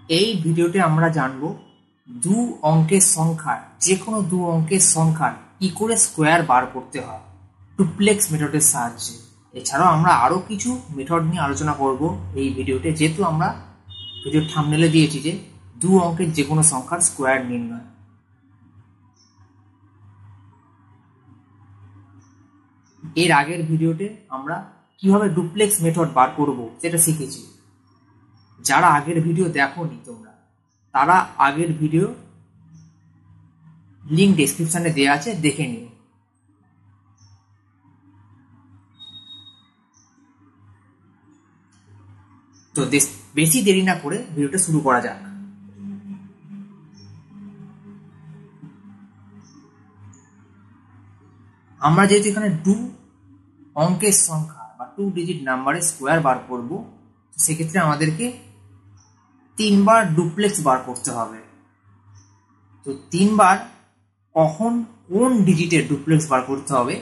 এই ভিডিওতে আমরা জানব দু অঙ্কের সংখ্যার যে কোনো দু অঙ্কের সংখ্যার কি করে স্কোয়ার বার করতে হয় ডুপ্লেক্স মেথডের সাহায্যে। এছাড়াও আমরা আরও কিছু মেথড নিয়ে আলোচনা করব এই ভিডিওতে, যেহেতু আমরা ভিডিওর থাম্বনেলে দিয়েছি যে দু অঙ্কের যে কোনো সংখ্যার স্কোয়ার নির্ণয়। এর আগের ভিডিওতে আমরা কিভাবে ডুপ্লেক্স মেথড বার করব সেটা শিখেছি। যারা আগের ভিডিও দেখোনি তোমরা, তারা আগের ভিডিও লিঙ্ক ডেসক্রিপশনে দেওয়া আছে, দেখে নিও। তো বেশি দেরি না করে ভিডিওটা শুরু করা যাক। আমরা যেহেতু এখানে দু অঙ্কের সংখ্যা বা 2 ডিজিট নাম্বারের স্কোয়ার বার করব, সেক্ষেত্রে আমাদেরকে 3 বার ডুপ্লেক্স বার করতে হবে। তো 3 বার কখন কোন ডিজিটের ডুপ্লেক্স বার করতে হবে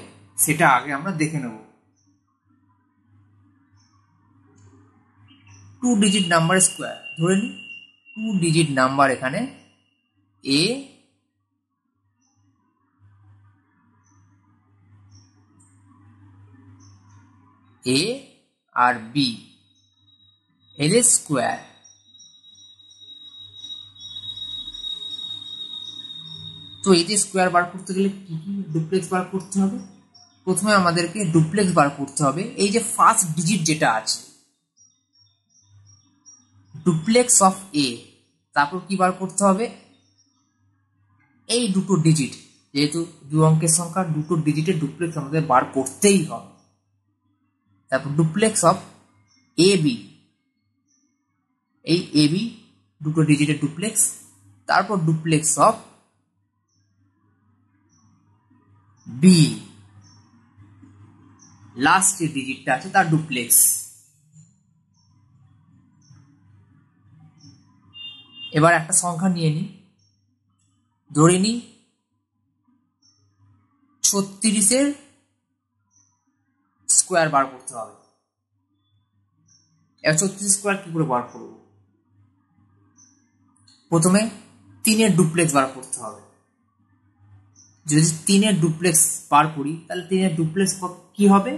সেটা আগে আমরা দেখে নেব। 2 ডিজিট নাম্বারের স্কোয়ার ধরে নিই 2 ডিজিট নাম্বার, এখানে এ আর বি এদের স্কোয়ার। তো এই যে স্কোয়ার বার করতে গেলে কি কি ডুপ্লেক্স বার করতে হবে? প্রথমে আমাদেরকে ডুপ্লেক্স বার করতে হবে এই যে ফার্স্ট ডিজিট যেটা আছে, ডুপ্লেক্স অফ এ। তারপর কি বার করতে হবে? এই দুটো ডিজিট, যেহেতু দু অঙ্কের সংখ্যা দুটো ডিজিটের ডুপ্লেক্স আমাদের বার করতেই হবে। তারপর ডুপ্লেক্স অফ এ বি, এই এ বি দুটো ডিজিটের ডুপ্লেক্স। তারপর ডুপ্লেক্স অফ বি, লাস্ট যে ডিজিটটা আছে তার ডুপ্লেক্স। এবার একটা সংখ্যা নিয়ে নিই, ধরে নিই 36-এর স্কোয়ার বার করতে হবে। এবার 36 স্কোয়ার কি করে বার করব? প্রথমে 3-এর ডুপ্লেক্স বার করতে হবে। যদি 3-এর ডুপ্লেক্স বার করি তাহলে 3-এর ডুপ্লেক্স কি হবে?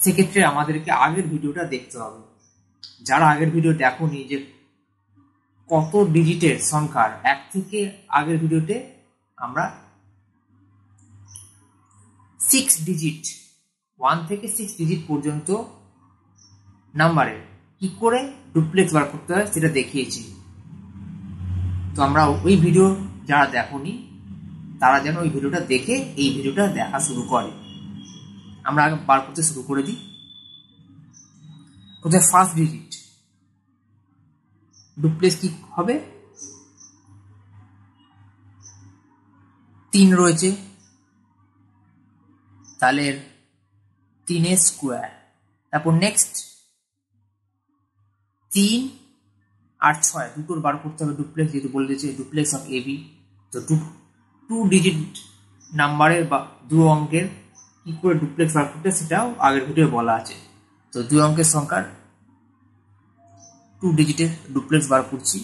সেক্ষেত্রে আমাদেরকে আগের ভিডিওটা দেখতে হবে। যারা আগের ভিডিও দেখোনি যে কত ডিজিটের সংখ্যার, এক থেকে আগের ভিডিওতে আমরা 6 ডিজিট 1 থেকে 6 ডিজিট পর্যন্ত নাম্বারের কি করে ডুপ্লেক্স বার করতে হয় সেটা দেখিয়েছি। তো আমরা ওই ভিডিও যারা দেখোনি তারা যেন ওই ভিডিওটা দেখে এই ভিডিওটা দেখা শুরু করে। আমরা আগে বার করতে শুরু করে দিই। কোথায় ফার্স্ট ডিজিট ডুপ্লেক্স কি হবে? 3 রয়েছে, তাহলে 3-এর স্কোয়ার। তারপর নেক্সট 3 আর 6 দুটোর বার করতে হবে ডুপ্লেক্স, যেহেতু বলে দিয়েছে ডুপ্লেক্স অফ এ বি। তো 2 ডিজিট নাম্বারের বা দু অঙ্কের কি করে ডুপ্লেক্স বার করতে সেটাও আগের ভিডিও বলা আছে। তো দুই অঙ্কের সংখ্যার 2 ডিজিটের ডুপ্লেক্স বার করছি।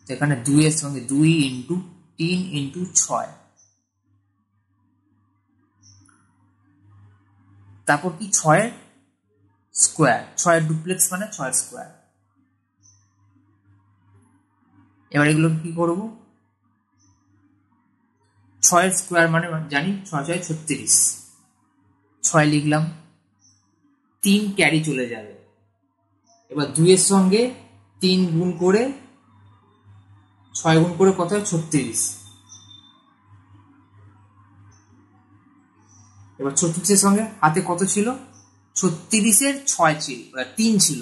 তো এখানে 2-এর সঙ্গে 2 ইন্টু 3 ইন্টু 6, তারপর কি 6-এর স্কোয়ার, 6-এর ডুপ্লেক্স মানে 6 স্কোয়ার। এবার এগুলো কি করব? 6-এর স্কোয়ার মানে জানি 6 6 36, 6 লিখলাম, 3 ক্যারি চলে যাবে। এবার 2-এর সঙ্গে 3 গুণ করে 6 গুণ করে কত হয়? 36। এবার 36-এর সঙ্গে হাতে কত ছিল? 36-এর 6 ছিল, 3 ছিল।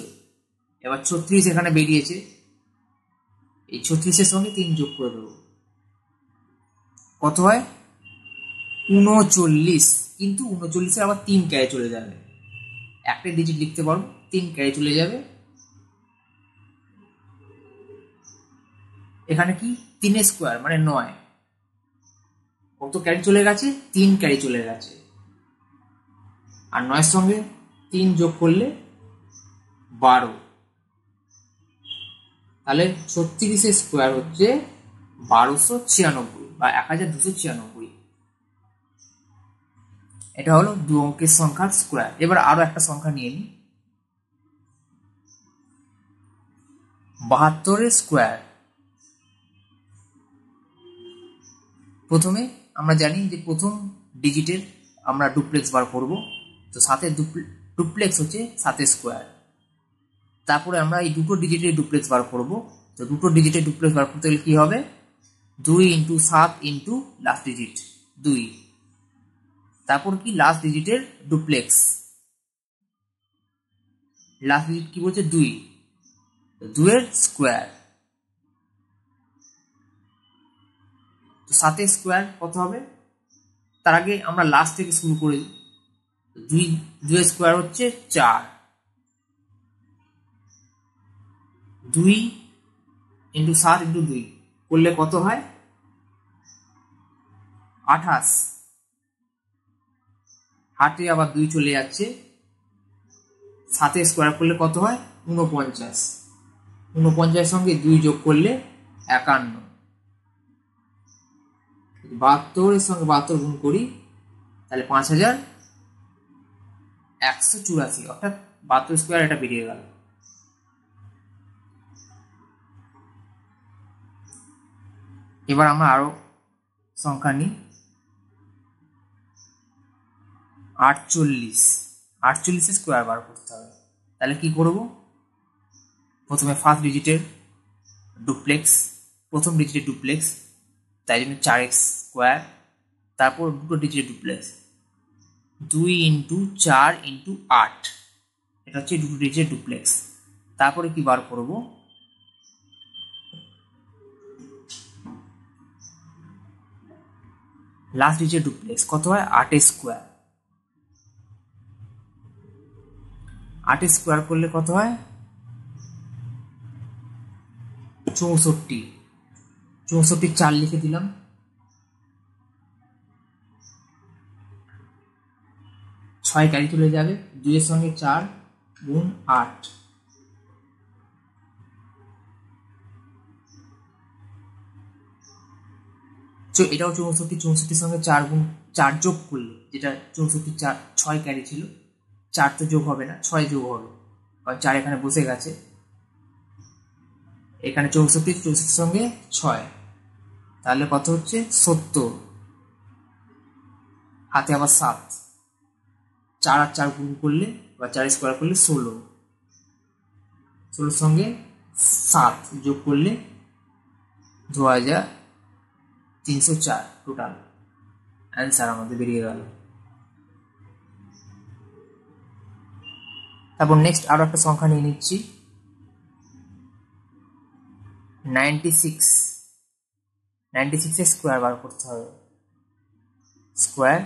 এবার 36 এখানে বেরিয়েছে, এই 36-এর সঙ্গে 3 যোগ করে দেবো, কত হয়? 39। কিন্তু 39-এর আবার 3 ক্যারি চলে যাবে, একটা ডিজিট লিখতে পারবো, 3 ক্যারি চলে যাবে। এখানে কি 3-এর স্কোয়ার মানে 9, কত ক্যারি চলে গেছে? 3 ক্যারি চলে গেছে। আর 9-এর সঙ্গে 3 যোগ করলে 12। তাহলে 36 স্কোয়ার হচ্ছে 1296 বা 1296। এটা হলো 2 অঙ্কের সংখ্যার স্কোয়ার। এবার আরো একটা সংখ্যা নিয়ে নিই, 72 স্কোয়ার। প্রথমে আমরা জানি যে প্রথম ডিজিটের আমরা ডুপ্লেক্স বার করব, তো 7 ডুপ্লেক্স হচ্ছে 7 স্কোয়ার। তারপরে আমরা এই দুটো ডিজিটের ডুপ্লেক্স বার করব, তো দুটো ডিজিটের ডুপ্লেক্স বার করতে গেলে কি হবে, 2 × 7 × লাস্ট ডিজিট 2, তারপর কি লাস্ট ডিজিটের ডুপ্লেক্স, লাস্ট ডিজিট কি বলছে 2, 2 এর স্কোয়ার। তো 7 স্কোয়ার কত হবে, তার আগে আমরা লাস্ট থেকে শুরু করি। 2 এর স্কোয়ার হচ্ছে 4, 2 × 7 × 2 করলে কত হয় 28, হাতে আবার 2 চলে যাচ্ছে, 7 স্কোয়ার করলে কত হয় 49, 49 সঙ্গে 2 যোগ করলে 51, 72 এর সঙ্গে 72 গুণ করি তাহলে 5184, অর্থাৎ 72 স্কোয়ার এটা বেরিয়ে গেল। এবার আমরা আরো সংখ্যা নিই, 48 স্কোয়ার বার করতে হবে। তাহলে কি করব, প্রথমে ফার্স্ট ডিজিটের ডুপ্লেক্স, প্রথম ডিজিটের ডুপ্লেক্স, তাই জন্য 4x স্কোয়ার, তারপর দুটো ডিজিটের ডুপ্লেক্স 2 × 4 × 8, এটা হচ্ছে দুটো ডিজিটের ডুপ্লেক্স। তারপরে কি বার করব, লাস্ট ডিজিটের ডুপ্লেক্স কত হয় 8 স্কোয়ার, 8 স্কোয়ার করলে কত হয় 64, 64 4 লিখে দিলাম, 6 ক্যারি চলে যাবে, 2 এর সঙ্গে 4 গুণ 8, এটাও 64, 64 সঙ্গে 4 গুণ 4 যোগ করলে, যেটা 64 4 6 ক্যারি ছিল, 4 তো যোগ হবে না, 6 যোগ হবে, কারণ 4 এখানে বসে গেছে, এখানে 64 সঙ্গে 6, তাহলে কত হচ্ছে 70, হাতে আবার 7, 4 আর 4 গুণ করলে বা 4 স্কোয়ার করলে 16, 16 সঙ্গে 7 যোগ করলে 2304, টোটাল অ্যান্সার আমাদের বেরিয়ে গেল। তারপর নেক্সট আরো একটা সংখ্যা নিয়ে নিচ্ছি, 96 এর স্কোয়ার বার করতে হবে, স্কোয়ার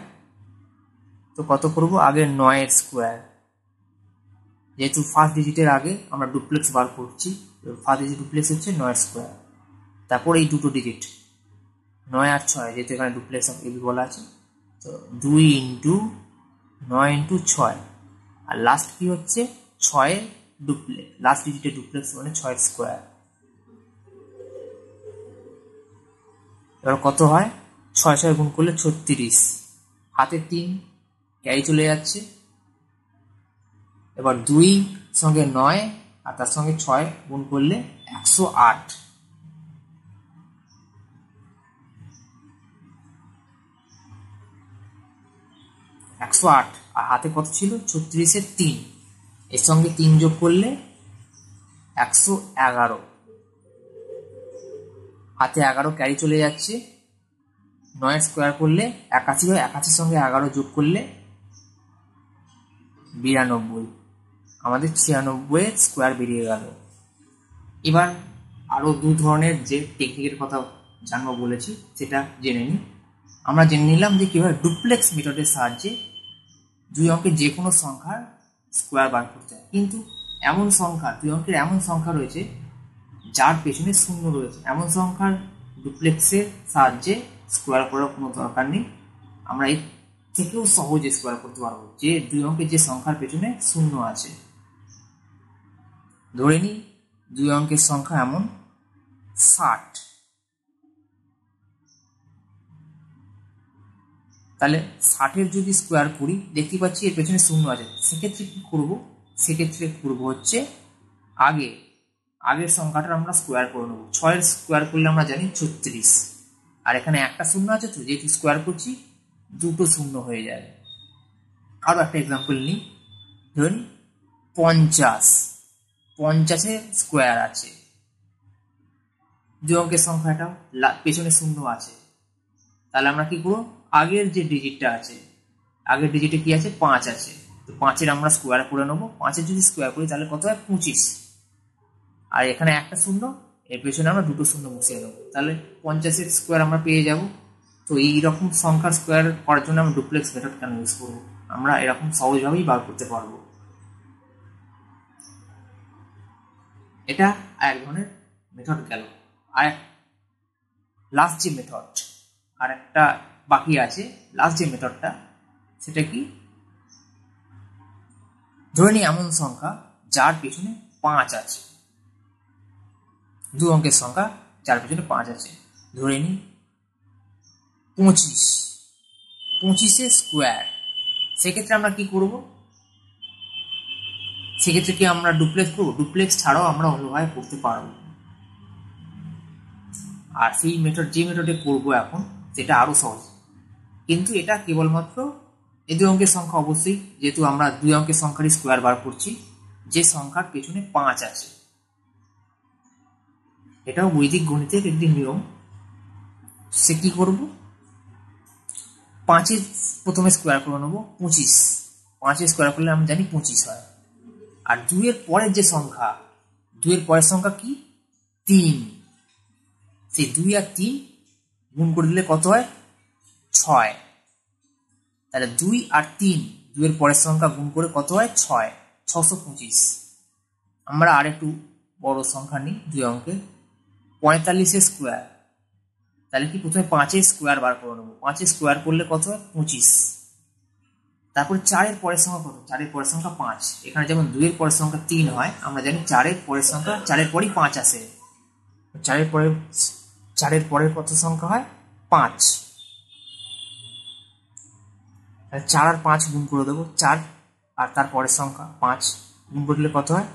তো কত করব, আগে 9 এর স্কোয়ার, যেহেতু ফার্স্ট ডিজিটের আগে আমরা ডুপ্লেক্স বার করছি, ফার্স্ট ডিজিট ডুপ্লেক্স হচ্ছে 9 স্কোয়ার, তারপর এই দুটো ডিজিট 9 আর 6, যেহেতু এখানে ডুপ্লেক্স অফ এবি বলা আছে, তো 2 × 9 × 6, আর লাস্ট কি হচ্ছে 6 ডুপ্লেক্স, লাস্ট ডিজিটের ডুপ্লেক্স মানে 6 স্কোয়ার। এবার কত হয় 6 6 গুণ করলে 36, হাতে 3 ক্যারি চলে যাচ্ছে, এবার 2 সঙ্গে 9 আর তার সঙ্গে 6 গুণ করলে 108, আর হাতে কত ছিল 36 এর 3, এর সঙ্গে 3 যোগ করলে 111, হাতে 11 ক্যারি চলে যাচ্ছে, 9 স্কোয়ার করলে 81 হয়, 81 সঙ্গে 11 যোগ করলে 92, আমাদের 96 এর স্কোয়ার বেরিয়ে গেল। এবার আরো দু ধরনের যে টেকনিকের কথা জানবো বলেছি সেটা জেনে নিই। আমরা জেনে নিলাম যে কিভাবে ডুপ্লেক্স মেথডের সাহায্যে 2 অঙ্কের যে কোনো সংখ্যার স্কোয়ার বার করতে হয়, কিন্তু এমন সংখ্যা 2 অঙ্কের এমন সংখ্যা রয়েছে যার পেছনে শূন্য রয়েছে, এমন সংখ্যার ডুপ্লেক্সের সাহায্যে স্কোয়ার করার কোনো দরকার নেই, আমরা এর থেকেও সহজে স্কোয়ার করতে পারবো যে 2 অঙ্কের যে সংখ্যার পেছনে শূন্য আছে। ধরে নিই 2 অঙ্কের সংখ্যা এমন 60। তাহলে 60-এর যদি স্কোয়ার করি দেখতে পাচ্ছি এর পেছনে শূন্য আছে, সেক্ষেত্রে কি করব? সেক্ষেত্রে করব হচ্ছে আগের সংখ্যাটা আমরা স্কোয়ার করে নেব। 6-এর স্কোয়ার করলে আমরা জানি 36, আর এখানে একটা শূন্য আছে, তো যেহেতু স্কোয়ার করছি দুটো শূন্য হয়ে যায়। আরও একটা এক্সাম্পল নিই, ধরুন 50-এর স্কোয়ার আছে, 2 অঙ্কের সংখ্যাটা পেছনে শূন্য আছে, তাহলে আমরা কি করবো? আগের যে ডিজিটটা আছে, আগের ডিজিটে কি আছে? 5 আছে, তো 5-এর আমরা স্কোয়ার করে নেবো। 5-এর যদি স্কোয়ার করি তাহলে কত হয়? 25। আর এখানে একটা শূন্য, এর পেছনে আমরা দুটো শূন্য বসিয়ে নেবো, তাহলে 50-এর স্কোয়ার আমরা পেয়ে যাব। তো এইরকম সংখ্যার স্কোয়ার করার জন্য আমরা ডুপ্লেক্স মেথড কেন ইউজ করবো? আমরা এরকম সহজভাবেই বার করতে পারবো। এটা এক ধরনের মেথড গেল। আর লাস্ট যে মেথড, আর একটা বাকি আছে, লাস্ট যে মেথডটা সেটা কি? ধরে নিই এমন সংখ্যা যার পেছনে 5 আছে, 2 অঙ্কের সংখ্যা যার পেছনে 5 আছে। ধরে নিই 25-এর স্কোয়ার। সেক্ষেত্রে আমরা কি করব? সেক্ষেত্রে কি আমরা ডুপ্লেক্স করবো? ডুপ্লেক্স ছাড়াও আমরা অন্যভাবে করতে পারবো। আর সেই মেথড, যে মেথডে করবো এখন, সেটা আরো সহজ, কিন্তু এটা কেবলমাত্র এই 2 অঙ্কের সংখ্যা, অবশ্যই যেহেতু আমরা 2 অঙ্কের সংখ্যারই স্কোয়ার বার করছি, যে সংখ্যার পেছনে 5 আছে। এটাও বৈদিক গণিতের একটি নিয়ম। সে কি করব? 5-এর প্রথমে স্কোয়ার করে নেবো 25, 5-এর স্কোয়ার করলে আমরা জানি 25 হয়। আর 2-এর পরের যে সংখ্যা, 2-এর পরের সংখ্যা কি? 3। সেই 2 আর 3 গুণ করে দিলে কত হয়? 6। তাহলে 2 আর 3, 2-এর পরের সংখ্যা গুণ করে কত হয়? 6, 625। আমরা আর একটু বড় সংখ্যা নিই 2 অঙ্কে, 45-এর স্কোয়ার। তাহলে কি প্রথমে 5-এর স্কোয়ার বার করে নেবো, 5-এর স্কোয়ার করলে কত হয়? 25। তারপর 4-এর পরের সংখ্যা কত? 4-এর পরের সংখ্যা 5। এখানে যেমন 2-এর পরের সংখ্যা 3 হয়, আমরা জানি 4-এর পরের সংখ্যা, 4-এর পরেই 5 আসে। 4-এর পরের কত সংখ্যা হয়? 5। 4 আর 5 গুণ করে দেবো, 4 আর তার পরের সংখ্যা 5 গুণ করলে কত হয়?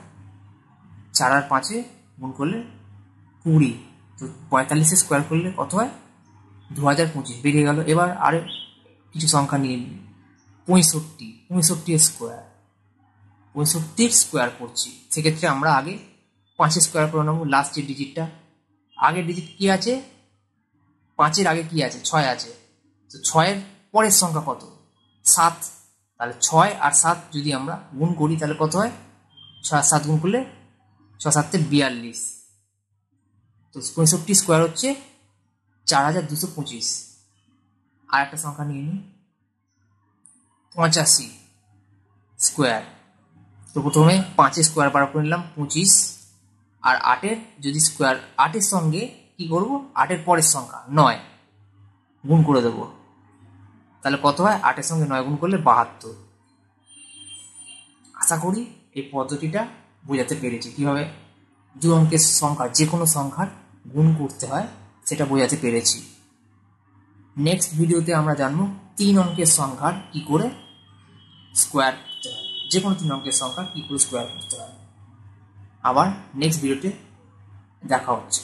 4 আর 5-এ গুণ করলে 20। তো 45-এর স্কোয়ার করলে কত হয়? 2025 বেরিয়ে গেল। এবার আরে কিছু সংখ্যা নিয়ে নিই, 65-এর স্কোয়ার। 65-এর স্কোয়ার করছি, সেক্ষেত্রে আমরা আগে 5-এর স্কোয়ার করে নেবো, লাস্ট যে ডিজিটটা। আগের ডিজিট কি আছে? 5-এর আগে কি আছে? 6 আছে, তো 6-এর পরের সংখ্যা কত? 7। তাহলে 6 আর 7 যদি আমরা গুণ করি তাহলে কত হয়? 6 আর 7 গুণ করলে 6 7-এ 42। তো 65 স্কোয়ার হচ্ছে 4225। আর একটা সংখ্যা নিয়ে নিই, 85 স্কোয়ার। তো প্রথমে 5-এর স্কোয়ার বার করে নিলাম 25, আর 8-এর যদি স্কোয়ার, 8-এর সঙ্গে কি করব? 8-এর পরের সংখ্যা 9 গুণ করে দেবো, তাহলে কত হয়? 8-এর সঙ্গে 9 গুণ করলে 72। আশা করি এই পদ্ধতিটা বোঝাতে পেরেছি, কিভাবে 2 অঙ্কের সংখ্যা, যে কোনো সংখ্যার গুণ করতে হয় সেটা বোঝাতে পেরেছি। নেক্সট ভিডিওতে আমরা জানবো 3 অঙ্কের সংখ্যার কি করে স্কোয়ার করতে হয়, যে কোনো 3 অঙ্কের সংখ্যা কি করে স্কোয়ার করতে হয়। আবার নেক্সট ভিডিওতে দেখা হচ্ছে।